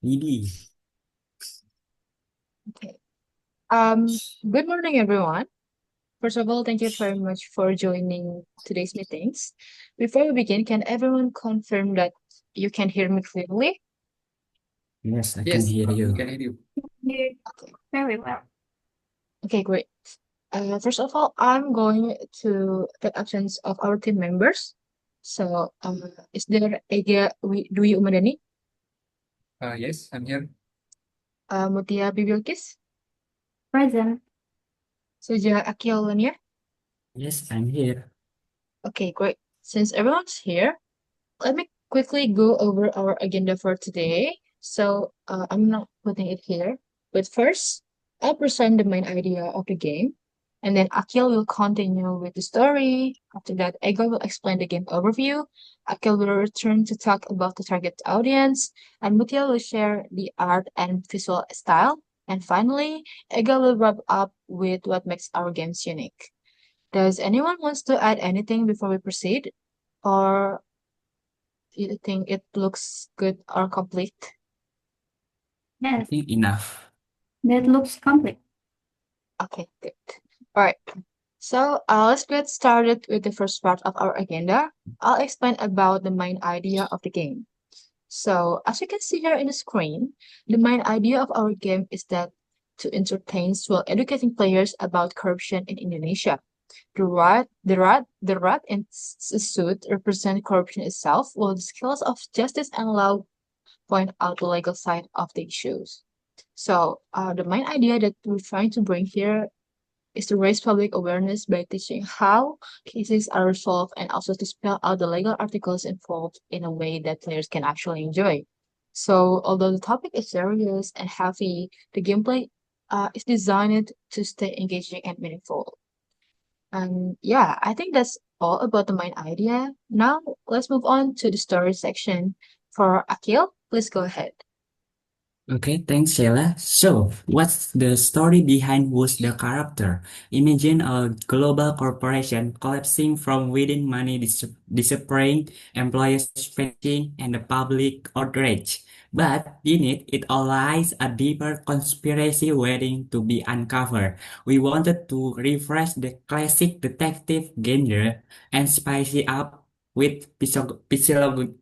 Idi. Okay. Good morning, everyone. First of all, thank you very much for joining today's meetings. Before we begin, can everyone confirm that you can hear me clearly? Yes, I can Yes, hear we you. can hear you. Yeah. Okay. Very well. Okay, great. First of all, I'm going to take absence of our team members. So, is there Ega Dwi Umadani, Yes, I'm here. Mutya Bibielqis, Present. Syuja Aqil Wania? Yes, I'm here. Okay, great. Since everyone's here, let me quickly go over our agenda for today. So I'm not putting it here, but first I'll present the main idea of the game, and then Akil will continue with the story. After that, Ego will explain the game overview. Akil will return to talk about the target audience, and Mutya will share the art and visual style. And finally, Ego will wrap up with what makes our games unique. Does anyone wants to add anything before we proceed? Or you think it looks good or complete? I Yes, think enough. that looks complete. Okay, good. All right. So let's get started with the first part of our agenda. I'll explain about the main idea of the game. So as you can see here in the screen, the main idea of our game is that to entertain while educating players about corruption in Indonesia. The rat in suit represent corruption itself, while the skills of justice and law point out the legal side of the issues. So, the main idea that we're trying to bring here is to raise public awareness by teaching how cases are resolved and also to spell out the legal articles involved in a way that players can actually enjoy. So, although the topic is serious and heavy, the gameplay is designed to stay engaging and meaningful. And yeah, I think that's all about the main idea. Now, let's move on to the story section. For Akil, please go ahead. Okay, thanks, Sheyla. So, what's the story behind Who's the Character? Imagine a global corporation collapsing from within, money disappearing, employees vanishing, and the public outrage. But beneath it all lies a deeper conspiracy waiting to be uncovered. We wanted to refresh the classic detective genre and spice it up with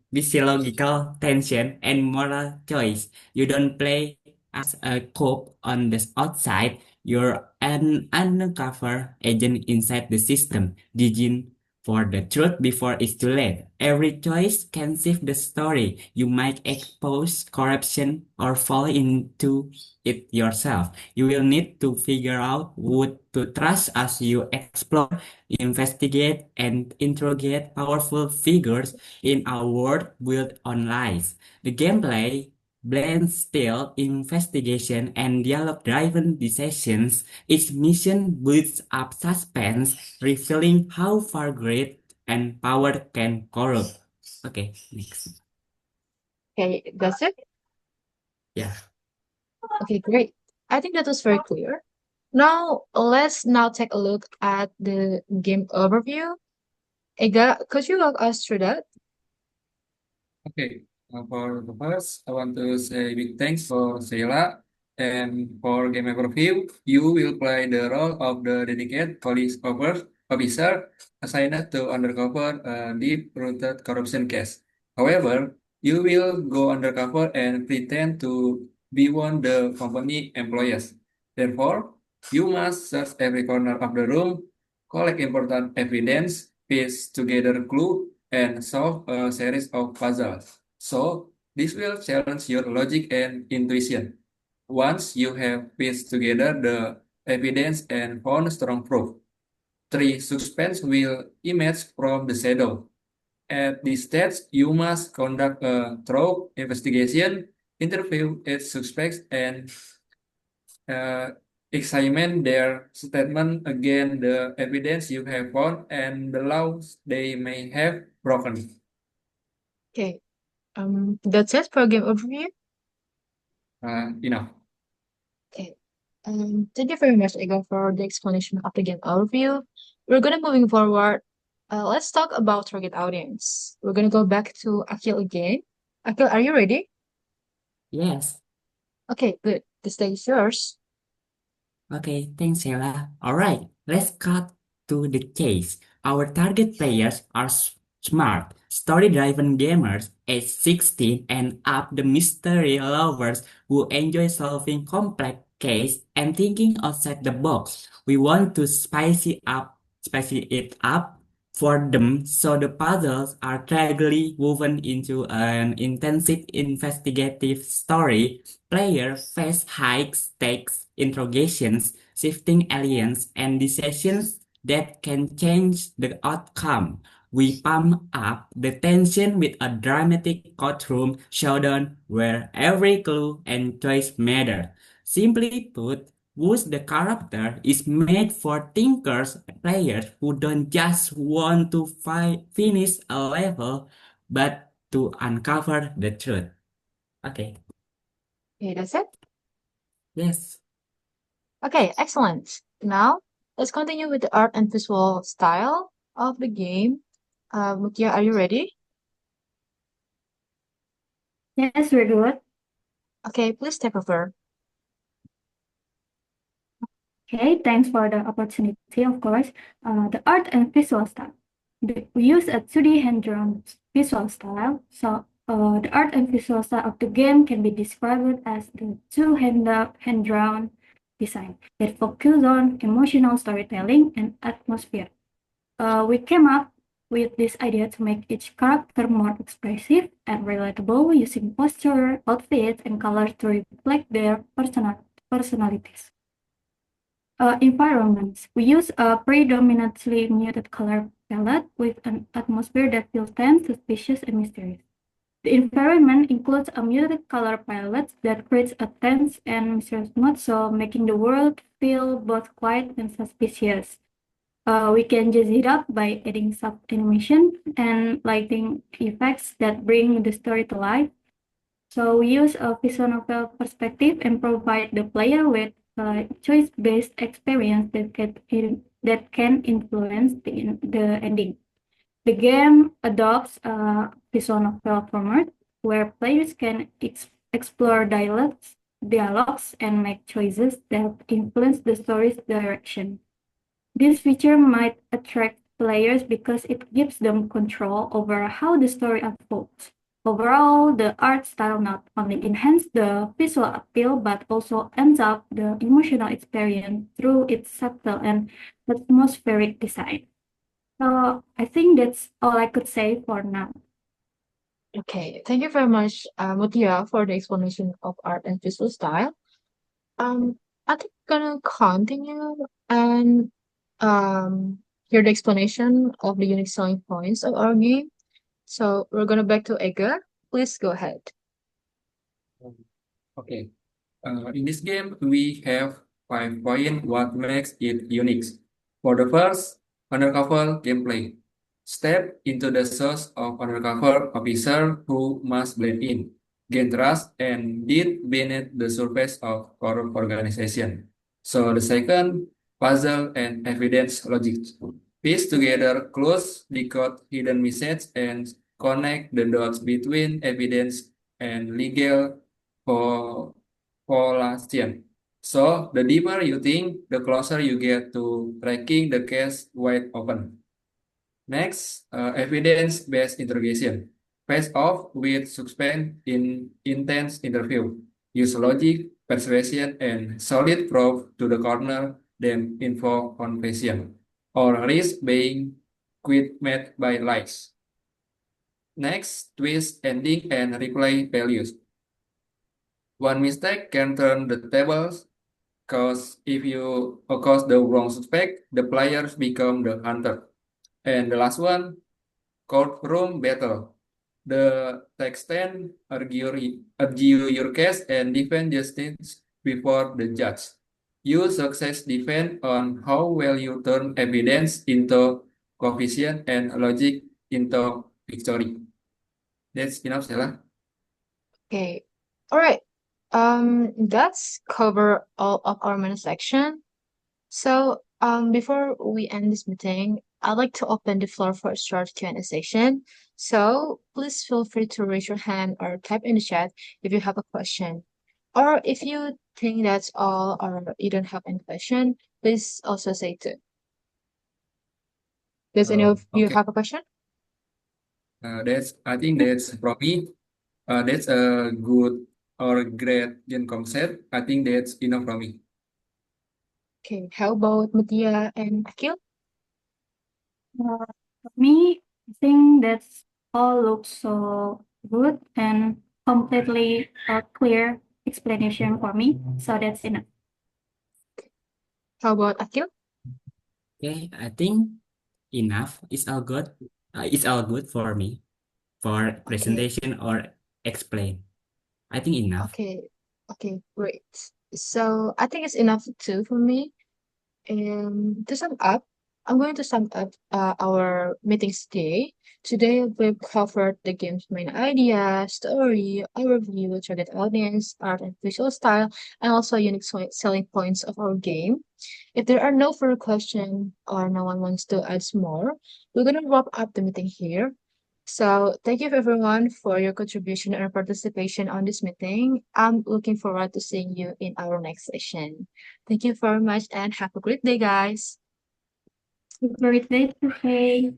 physiological tension and moral choice. You don't play as a cop on the outside, you're an undercover agent inside the system, digging for the truth before it's too late. Every choice can shift the story. You might expose corruption or fall into it yourself. You will need to figure out who to trust as you explore, investigate, and interrogate powerful figures in a world built on lies. The gameplay blends stealth, investigation, and dialogue-driven decisions. Each mission builds up suspense, revealing how far greed and power can corrupt. Okay, next. Okay, that's it. Yeah. Okay, great. I think that was very clear. Let's take a look at the game overview. Ega, could you walk us through that? Okay. For the first, I want to say big thanks for Sheyla. And for game overview, you will play the role of the dedicated officer assigned to undercover a deep-rooted corruption case. However, you will go undercover and pretend to be one of the company employees. Therefore, you must search every corner of the room, collect important evidence, piece together clues, and solve a series of puzzles. So, this will challenge your logic and intuition. Once you have pieced together the evidence and found strong proof, three suspense will emerge from the shadow. At this stage, you must conduct a thorough investigation, interview its suspects, and uh, examine their statement against the evidence you have found and the laws they may have broken. Okay, that's it for game overview. Enough. Okay. Thank you very much, Ega, for the explanation of the game overview. We're gonna moving forward. Let's talk about target audience. We're gonna go back to Akil again. Akil, are you ready? Yes. Okay, good. The stage is yours. Okay, thanks, Sheyla. All right, let's cut to the chase. Our target players are smart, story-driven gamers aged 16 and up, the mystery lovers who enjoy solving complex cases and thinking outside the box. We want to spicy it up for them so the puzzles are gradually woven into an intensive investigative story. Players face high-stakes interrogations, shifting aliens, and decisions that can change the outcome. We pump up the tension with a dramatic courtroom showdown where every clue and choice matter. Simply put, Who's the character is made for thinkers, players who don't just want to finish a level, but to uncover the truth. Okay. Okay, that's it. Yes. Okay, excellent. Now, let's continue with the art and visual style of the game. Mutya, are you ready? Yes, we're good. Okay, please take over. Okay, thanks for the opportunity, of course. The art and visual style. We use a 2D hand-drawn visual style. So the art and visual style of the game can be described as the hand-drawn design that focus on emotional storytelling and atmosphere. We came up with this idea to make each character more expressive and relatable using posture, outfits, and colors to reflect their personalities. Environments. We use a predominantly muted color palette with an atmosphere that feels tense, suspicious, and mysterious. The environment includes a muted color palette that creates a tense and mysterious mood, so making the world feel both quiet and suspicious. We can jazz it up by adding soft animation and lighting effects that bring the story to life. So we use a visual novel perspective and provide the player with a choice-based experience that can influence the ending. The game adopts a visual novel format where players can explore dialogues and make choices that influence the story's direction. This feature might attract players because it gives them control over how the story unfolds. Overall, the art style not only enhances the visual appeal but also ends up the emotional experience through its subtle and atmospheric design. So I think that's all I could say for now. Okay, thank you very much, Mutya, for the explanation of art and visual style. I think gonna continue and hear the explanation of the unique selling points of our game. So we're gonna back to Ega. Please go ahead. Okay. In this game, we have 5 points what makes it unique. For the first, undercover gameplay. Step into the shoes of undercover officer who must blend in, gain trust, and dig beneath the surface of corrupt organization. So the second, puzzle and evidence logic. Piece together clues, decode hidden messages, and connect the dots between evidence and legal for correlation. So the deeper you think, the closer you get to cracking the case wide open. Next, evidence-based interrogation. Face off with suspense in intense interview. Use logic, persuasion, and solid proof to the corner them info confession, or risk being quit made by lies. Next, twist ending and replay values. One mistake can turn the tables, because if you cause the wrong suspect, the players become the hunter. And the last one, courtroom battle. The texten argue your case and defend justice before the judge. Your success depend on how well you turn evidence into coefficient and logic into victory. That's enough, Stella. Okay. All right. That's cover all of our main section. So, before we end this meeting, I'd like to open the floor for a short Q&A session. So please feel free to raise your hand or type in the chat if you have a question. Or if you think that's all or you don't have any question, please also say too. Does any of you Okay. have a question? I think that's from me. That's a good or great game concept. I think that's enough from me. Okay, how about Mutya and Aqil? For me, I think that's all looks so good and completely clear explanation for me. So that's enough. How about Aqil? Okay, I think enough is all good. It's all good for me for Okay, presentation or explain. I think enough. okay, okay, great. So I think it's enough too for me. And to sum up, I'm going to sum up our meetings today. Today, we've covered the game's main idea, story, overview, target audience, art and visual style, and also unique selling points of our game. If there are no further questions or no one wants to add more, we're going to wrap up the meeting here. So thank you everyone for your contribution and participation on this meeting. I'm looking forward to seeing you in our next session. Thank you very much and have a great day, guys. Have a great day, okay.